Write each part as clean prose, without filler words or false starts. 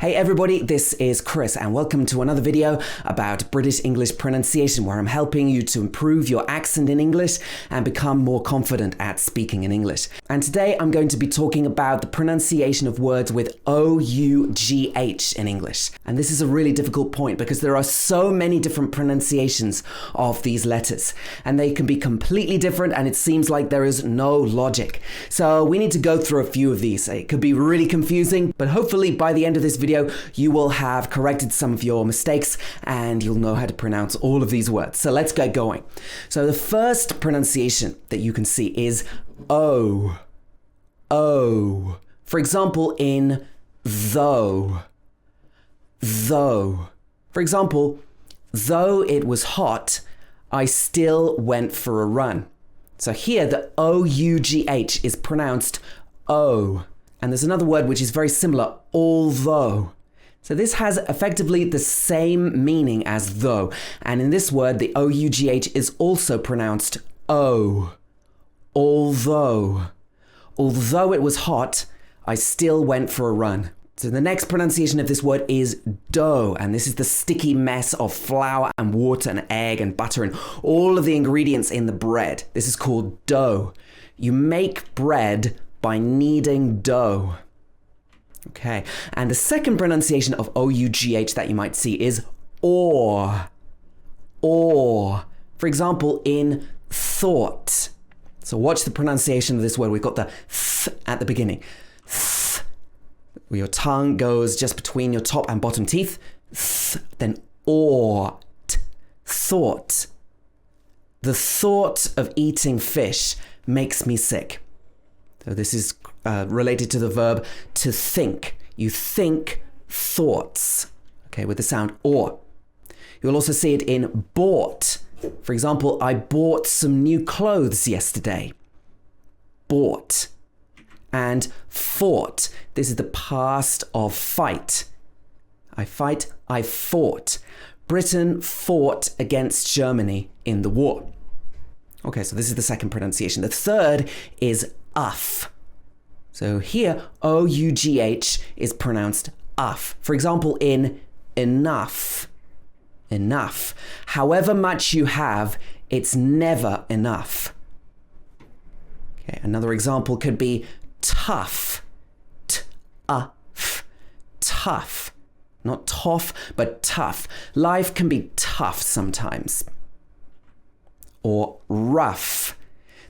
Hey everybody, this is Chris and welcome to another video about British English pronunciation where I'm helping you to improve your accent in English and become more confident at speaking in English. And today I'm going to be talking about the pronunciation of words with OUGH in English. And this is a really difficult point because there are so many different pronunciations of these letters and they can be completely different and it seems like there is no logic. So we need to go through a few of these. It could be really confusing, but hopefully by the end of this video you will have corrected some of your mistakes and you'll know how to pronounce all of these words. So let's get going. So the first pronunciation that you can see is O. O. For example, in though. Though. For example, though it was hot, I still went for a run. So here the OUGH is pronounced O. And there's another word which is very similar, although. So this has effectively the same meaning as though. And in this word, the OUGH is also pronounced O. Although. Although it was hot, I still went for a run. So the next pronunciation of this word is dough. And this is the sticky mess of flour and water and egg and butter and all of the ingredients in the bread. This is called dough. You make bread by kneading dough. Okay, and the second pronunciation of OUGH that you might see is or. Or. For example, in thought. So watch the pronunciation of this word. We've got the th at the beginning. Th. Your tongue goes just between your top and bottom teeth. Th. Then or. T. Thought. The thought of eating fish makes me sick. So this is related to the verb to think. You think thoughts, okay, with the sound or. You'll also see it in bought. For example, I bought some new clothes yesterday. Bought. And fought. This is the past of fight. I fight, I fought. Britain fought against Germany in the war. Okay, so this is the second pronunciation. The third is uff. So here, OUGH is pronounced uff. For example, in enough. Enough. However much you have, it's never enough. Okay, another example could be tough. T-uff. Tough. Not tough, but tough. Life can be tough sometimes. Or rough.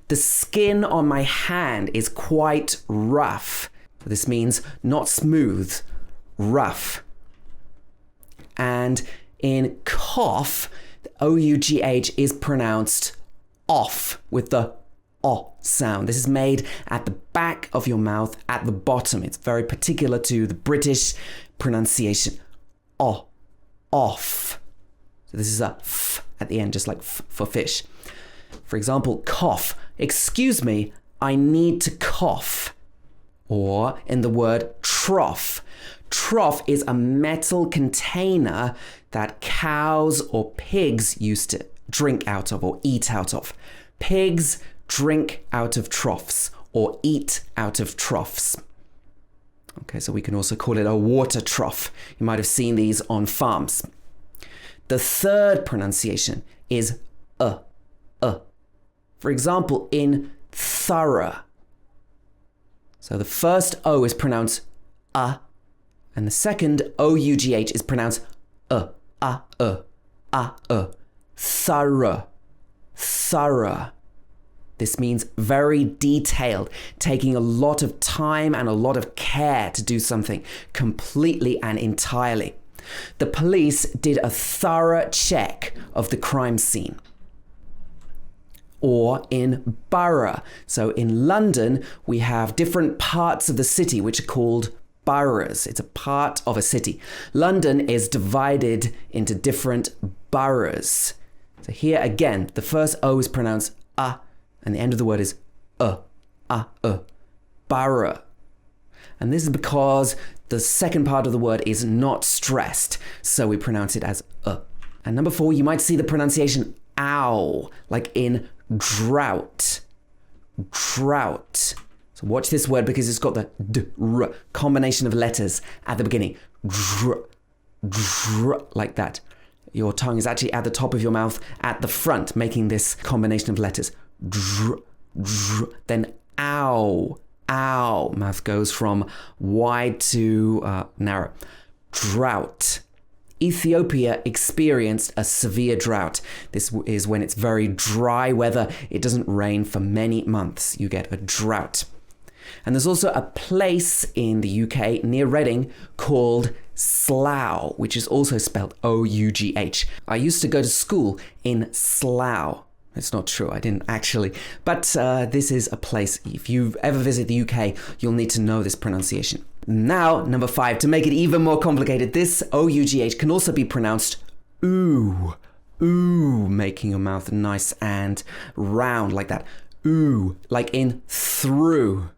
The skin on my hand is quite rough. This means not smooth, rough. And in cough, the OUGH is pronounced off with the O sound. This is made at the back of your mouth at the bottom. It's very particular to the British pronunciation. O, off. So this is a f at the end, just like f for fish. For example, cough. Excuse me, I need to cough. Or in the word trough. Trough is a metal container that cows or pigs used to drink out of or eat out of. Pigs drink out of troughs or eat out of troughs. Okay, so we can also call it a water trough. You might have seen these on farms. The third pronunciation is For example, in thorough. So the first O is pronounced and the second OUGH is pronounced thorough. Thorough. This means very detailed, taking a lot of time and a lot of care to do something completely and entirely. The police did a thorough check of the crime scene. Or in borough. So in London, we have different parts of the city which are called boroughs. It's a part of a city. London is divided into different boroughs. So here again, the first O is pronounced and the end of the word is borough. And this is because the second part of the word is not stressed, so we pronounce it as And number 4, you might see the pronunciation ow, like in drought. Drought. So watch this word because it's got the d-r combination of letters at the beginning. Dr, dr, like that. Your tongue is actually at the top of your mouth at the front, making this combination of letters. Dr, dr. Then ow, ow. Mouth goes from wide to narrow. Drought. Ethiopia experienced a severe drought. This is when it's very dry weather. It doesn't rain for many months. You get a drought. And there's also a place in the UK near Reading called Slough, which is also spelled OUGH. I used to go to school in Slough. It's not true, I didn't actually. But this is a place, if you ever visit the UK, you'll need to know this pronunciation. Now, number 5, to make it even more complicated, this OUGH can also be pronounced ooh. Ooh, making your mouth nice and round like that. Ooh, like in through.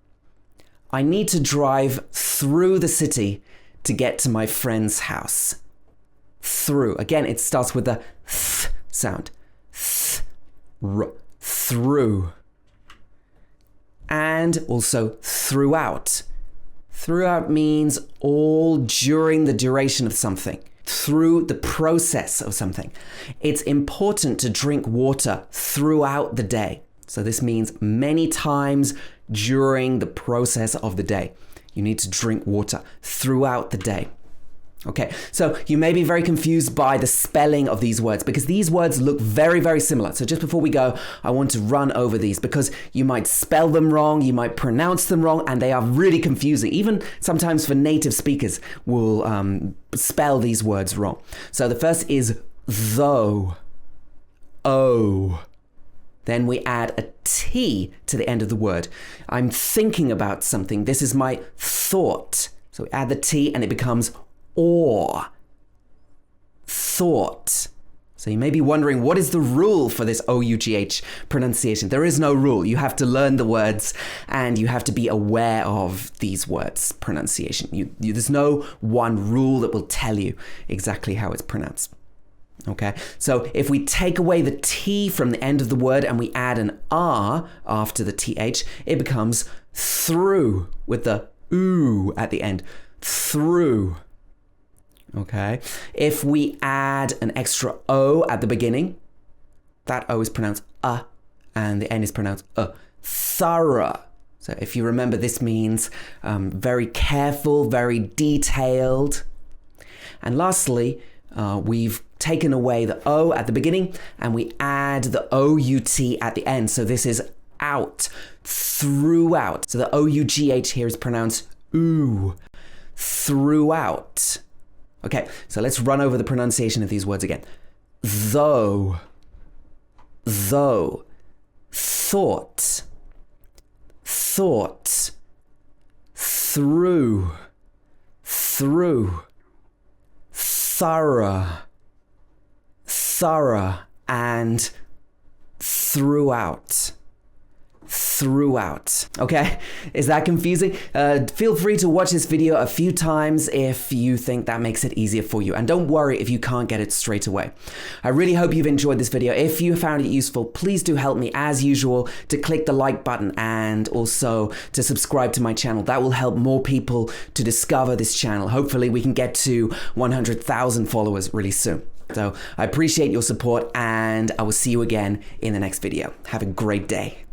I need to drive through the city to get to my friend's house. Through. Again, it starts with the th sound. Through. And also throughout. Throughout means all during the duration of something, through the process of something. It's important to drink water throughout the day. So this means many times during the process of the day. You need to drink water throughout the day. Okay, so you may be very confused by the spelling of these words because these words look very, very similar. So just before we go, I want to run over these because you might spell them wrong, you might pronounce them wrong, and they are really confusing. Even sometimes for native speakers will spell these words wrong. So the first is though, oh. Then we add a T to the end of the word. I'm thinking about something. This is my thought. So we add the T and it becomes or. Thought. So you may be wondering, what is the rule for this OUGH pronunciation? There is no rule. You have to learn the words and you have to be aware of these words' pronunciation. There's no one rule that will tell you exactly how it's pronounced. Okay, so if we take away the T from the end of the word and we add an R after the TH, it becomes through with the ooh at the end. Through. Okay, if we add an extra O at the beginning, that O is pronounced and the N is pronounced thorough. So if you remember, this means very careful, very detailed. And lastly, we've taken away the O at the beginning and we add the OUT at the end. So this is out, throughout. So the OUGH here is pronounced ooh, throughout. Okay, so let's run over the pronunciation of these words again. Though, thought, through, thorough, and throughout. Okay, is that confusing? Feel free to watch this video a few times if you think that makes it easier for you, and don't worry if you can't get it straight away. I really hope you've enjoyed this video. If you found it useful, please do help me as usual to click the like button and also to subscribe to my channel. That will help more people to discover this channel. Hopefully we can get to 100,000 followers really soon. So I appreciate your support and I will see you again in the next video. Have a great day.